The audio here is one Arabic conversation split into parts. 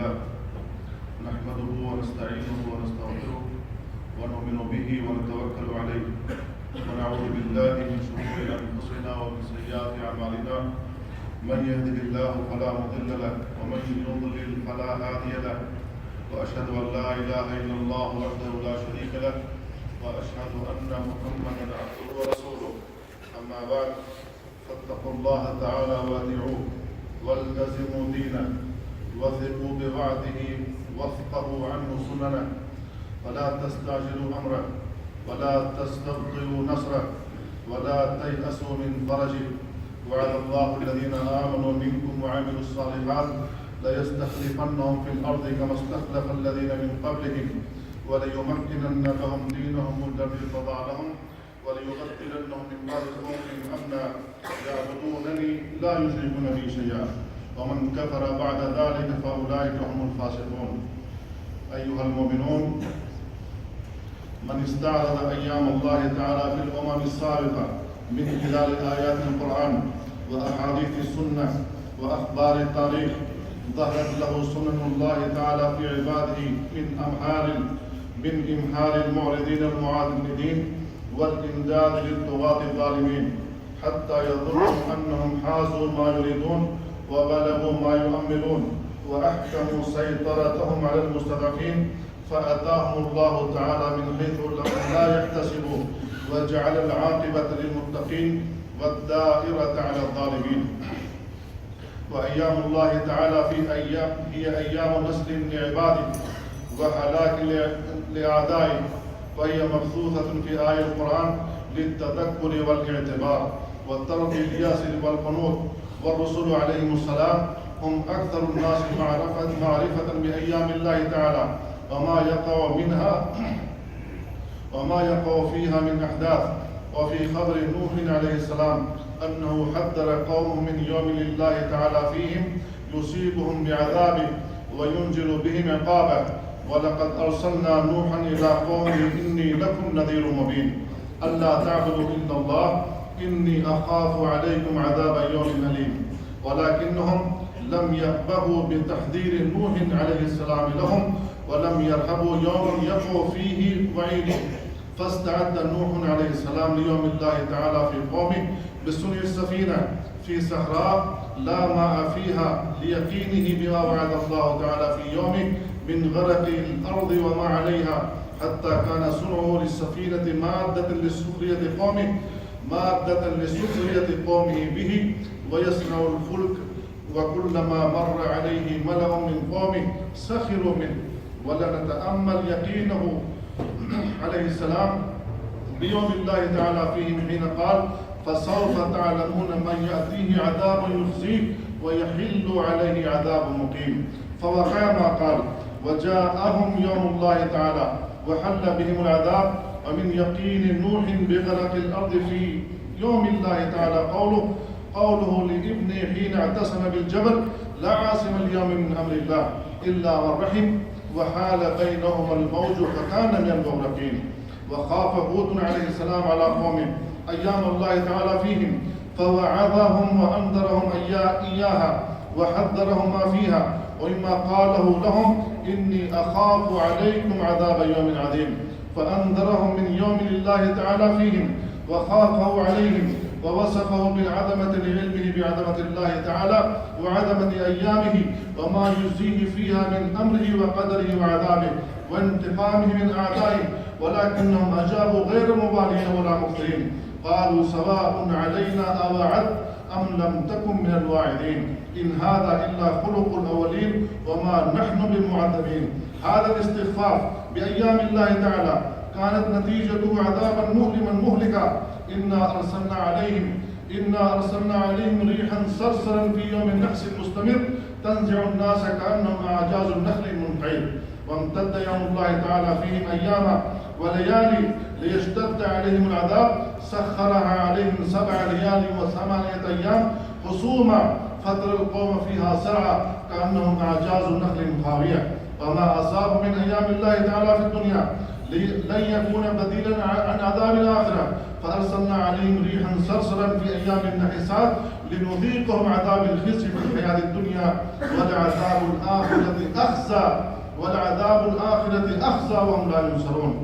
لله نحمده ونستعينه ونستغفره ونؤمن به ونتوكل عليه ونعوذ بالله من شرور أنفسنا ومن سيئات أعمالنا من يهده الله فلا مضل له ومن يضلل فلا هادي له وأشهد أن لا إله إلا الله وحده لا شريك له وأشهد أن محمدا عبده ورسوله أما بعد فاتقوا الله تعالى وأطيعوه والتزموا دينه وثقوا بوعده وافقهوا عنه سننه ولا تستعجلوا أمره ولا تستبطئوا نصره ولا تيأسوا من فرجه وعد الله الذين آمنوا منكم وعملوا الصالحات ليستخلفنهم في الأرض كما استخلف الذين من قبلهم وليمكنن لهم دينهم الذي ارتضى لهم وليبدلنهم من بعد خوفهم أمنا يعبدونني لا يشركون بي شيئا ومن كفر بعد ذلك فأولئك هم الفاسقون. أيها المؤمنون، من استعرض أيام الله تعالى في الأمم السابقة من خلال آيات القرآن وأحاديث السنة وأخبار التاريخ ظهرت له سنن الله تعالى في عباده من إمهال المعرضين المعاندين والإمداد للطغاة الظالمين حتى يظنوا أنهم حازوا ما يريدون وبلغوا ما يؤملون وأحكموا سيطرتهم على المستضعفين فأتاهم الله تعالى من حيث لا يحتسبوا وجعل العاقبة للمتقين والدائرة على الظالمين. وأيام الله تعالى هي أيام نسل لعباده وهلاك لأعدائه، وهي مبثوثة في آية القرآن للتذكر والاعتبار وترك الياس والقنوط. والرسل عليهم السلام هم أكثر الناس معرفة بأيام الله تعالى وما يقع فيها من أحداث. وفي خبر نوح عليه السلام أنه حذر قومه من يوم لله تعالى فيهم يصيبهم بعذابه وينزل بهم عقابه ولقد أرسلنا نوحا إلى قومه إني لكم نذير مبين ألا تعبدوا إلا الله إني أخاف عليكم عذاب يوم أليم. ولكنهم لم يأبهوا بتحذير نوح عليه السلام لهم ولم يرهبوا يوما يقع فيه وعيده، فاستعد نوح عليه السلام ليوم الله تعالى في قومه بصنع السفينة في صحراء لا ماء فيها ليقينه بما وعد الله تعالى في يومه من غرق الأرض وما عليها، حتى كان صنعه للسفينة مادة لسخرية قومه به ويصنع الفلك وكلما مر عليه ملأ من قومه سخروا منه. ولنتأمل يقينه عليه السلام بيوم الله تعالى فيهم حين قال فسوف تعلمون من يأتيه عذاب يخزيه ويحل عليه عذاب مقيم. فوقع ما قال وجاءهم يوم الله تعالى وحل بهم العذاب. ومن يقين نوح بغرق الأرض في يوم الله تعالى قوله لابنه حين اعتصم بالجبل لا عاصم اليوم من أمر الله إلا من رحم وحال بينهما الموج فكان من المغرقين. وخاف هود عليه السلام على قومه أيام الله تعالى فيهم فوعظهم وأنذرهم إياها وحذرهم ما فيها، ومما قاله لهم إني أخاف عليكم عذاب يوم عظيم، فأنذرهم من يوم الله تعالى فيهم وخافه عليهم ووصفه بالعظمة لعلمه بعظمة الله تعالى وعظمة أيامه وما يجزيه فيها من أمره وقدره وعذابه وانتقامه من أعدائه، ولكنهم أجابوا غير مبالين ولا مخطئين قالوا سواء علينا أوعد أم لم تكن من الواعدين إن هذا إلا خلق الأولين وما نحن بمعذبين. هذا الاستخفاف بأيام الله تعالى كانت نتيجته عذابا مؤلما مهلكا. إنا أرسلنا عليهم ريحا صرصرا في يوم نحس مستمر تنزع الناس كأنهم أعجاز النخل منقعر. وامتد يوم الله تعالى فيهم أياما وليالي ليشتد عليهم العذاب سخرها عليهم 7 ليال و8 أيام خصوما فترى القوم فيها سرعى كأنهم أعجاز نخل خاوية. وما أصاب من أيام الله تعالى في الدنيا لن يكون بديلا عن عذاب الآخرة، فأرسلنا عليهم ريحا صرصرا في أيام النحسات لنذيقهم عذاب الخزي في الحياة هذه الدنيا ولعذاب الآخرة أخزى وهم لا ينصرون.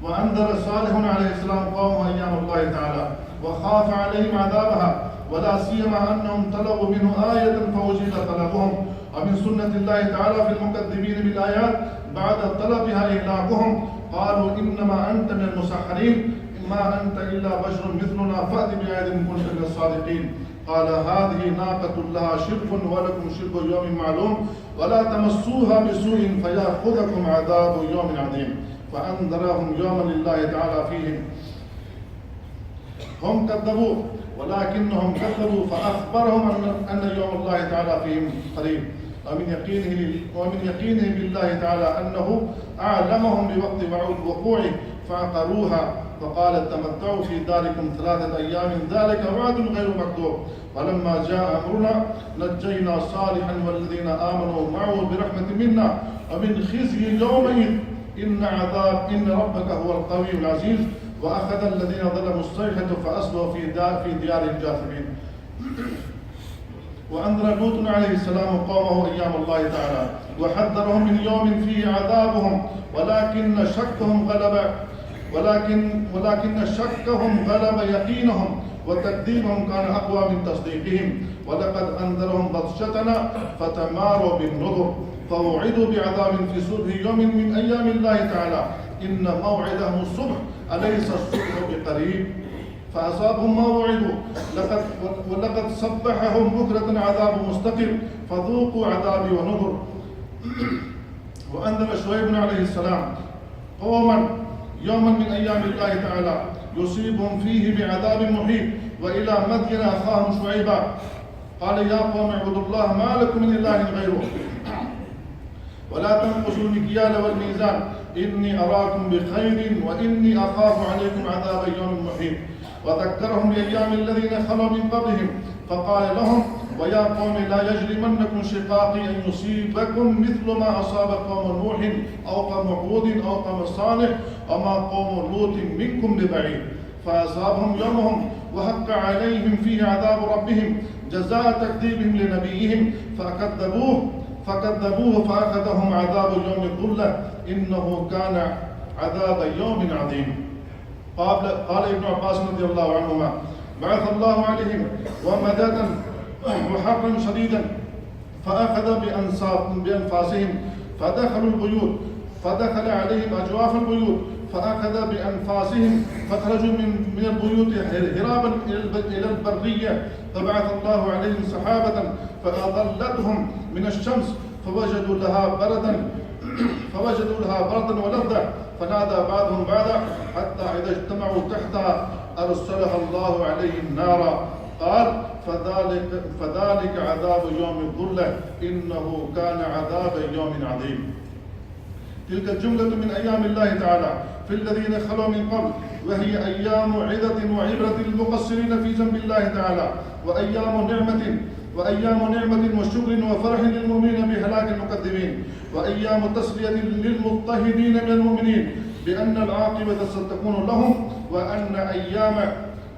وأنذر صالح عليه السلام قومه أيام الله تعالى وخاف عليهم عذابها، ولا سيما أنهم طلبوا منه آية فوجد طلبهم. ومن سنة الله تعالى في المكذبين بالآيات بعد طلبها إهلاكهم قالوا إنما أنت من المسحرين، ما أنت إلا بشر مثلنا فأت بآية إن كنت من الصادقين. قال هذه ناقة لها شرب ولكم شرب يوم معلوم ولا تمسوها بسوء فيأخذكم عذاب يوم عظيم. فأنذرهم يوما لله تعالى فيهم هم كذبوا ولكنهم كذبوا فأخبرهم أن يوم الله تعالى فيهم قريب. ومن يقينه بالله تعالى أنه أعلمهم بوقت وقوعه فعقروها فقال تمتعوا في داركم 3 أيام ذلك وعد غير مكذوب. فلما جاء أمرنا نجينا صالحا والذين آمنوا معه برحمة منا ومن خزي يومئذ إن ربك هو القوي العزيز. وأخذ الذين ظلموا الصيحة فأصبحوا في ديارهم جاثمين. وأنذر لوط عليه السلام قومه أيام الله تعالى وحذرهم من يوم فيه عذابهم ولكن شكهم غلب يقينهم وتكذيبهم كان أقوى من تصديقهم. ولقد أنذرهم بطشتنا فتماروا بالنذر فوعدوا بعذاب في صبح يوم من أيام الله تعالى إن موعدهم الصبح أليس الصبح بقريب. فأصابهم ما وعدوا ولقد صبحهم بكرة عذاب مستقر فذوقوا عذابي ونذر. وأنذر شعيب عليه السلام قوما يوما من أيام الله تعالى يصيبهم فيه بعذاب محيط. وإلى مدين أخاهم شعيبا قال يا قوم اعبدوا الله ما لكم من إله غيره ولا تنقصوا المكيال والميزان إني أراكم بخير وإني أخاف عليكم عذاب يوم محيط. وذكرهم بأيام الذين خلوا من قبلهم فقال لهم ويا قوم لا يجرمنكم شقاقي أن يصيبكم مثل ما أصاب قوم نوح أو قوم هود أو قوم صالح وما قوم لوط منكم ببعيد. فأصابهم يومهم وحق عليهم فيه عذاب ربهم جزاء تكذيبهم لنبيهم فكذبوه فأخذهم عذاب يوم الظلة إنه كان عذاب يوم عظيم. قال ابن عباس رضي الله عنهما بعث الله عليهم ومدة وحرا شديدا فأخذ بأنفاسهم فدخل عليهم أجواف البيوت فأخذ بأنفاسهم فخرجوا من البيوت هرابا إلى البرية فبعث الله عليهم سحابة فأظلتهم من الشمس فوجدوا لها بردا ولذة فنادى بعضهم بعضا حتى إذا اجتمعوا تحتها أرسلها الله عليهم نارا. قال فذلك عذاب يوم الظلة إنه كان عذاب يوم عظيم. تلك الجملة من أيام الله تعالى في الذين خلوا من قبل وهي أيام عظة وعبرة للمقصرين في جنب الله تعالى وأيام نعمة وشكر وفرح للمؤمنين بهلاك المكذبين وأيام تسلية للمضطهدين من المؤمنين بأن العاقبة ستكون لهم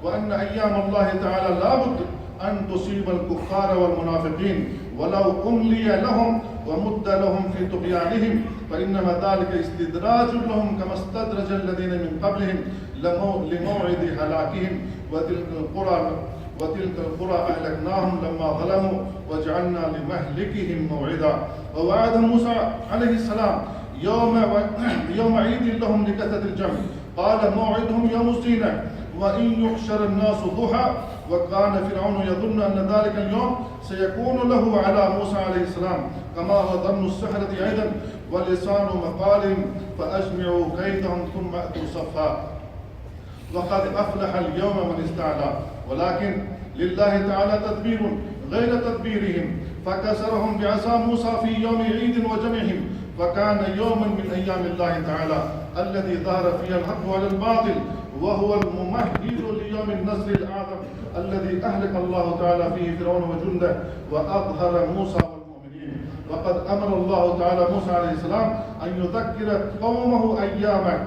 وأن أيام الله تعالى لا بد أن تصيب الكفار والمنافقين ولو أملي لهم ومد لهم في طغيانهم فإنما ذلك استدراج لهم كما استدرج الذين من قبلهم لموعد هلاكهم وتلك القرى أهلكناهم لما ظلموا وجعلنا لمهلكهم موعدا. ووعد موسى عليه السلام يوم عيد لهم لكثرة الجمع قال موعدهم يوم الزينة وإن يحشر الناس ضحى وكان فرعون يظن أن ذلك اليوم سيكون له على موسى عليه السلام كما هو ظن السحرة أيضا ولسان مقالهم فأجمعوا كيدهم ثم أتوا صفا. وقد أفلح اليوم من استعلى ولكن لله تعالى تدبير غير تدبيرهم فكسرهم بعصا موسى في يوم عيد وجمعهم فكان يوما من أيام الله تعالى الذي ظهر فيه الحق على الباطل وهو الممهد ليوم النصر الأعظم الذي أهلك الله تعالى فيه فرعون وجنده وأظهر موسى والمؤمنين. وقد أمر الله تعالى موسى عليه السلام أن يذكر قومه أيامه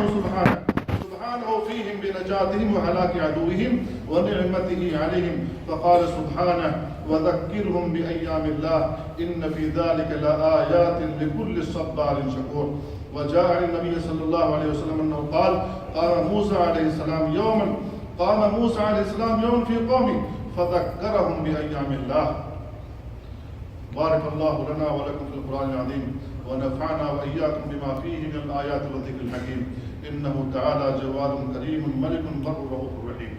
سبحانه فيهم نجاتهم وهلاك عدوهم ونعمته عليهم. فقال سبحانه: وذكرهم بأيام الله إن في ذلك لآيات لكل صبار شكور. وجاء عن النبي صلى الله عليه وسلم أنه قال: قام موسى عليه السلام يوما في قومه فذكرهم بأيام الله. بارك الله لنا ولكم في القرآن العظيم، ونفعنا وإياكم بما فيه من الآيات والذكر الحكيم. إنه تعالى جواد كريم ملك بر رؤوف رحيم.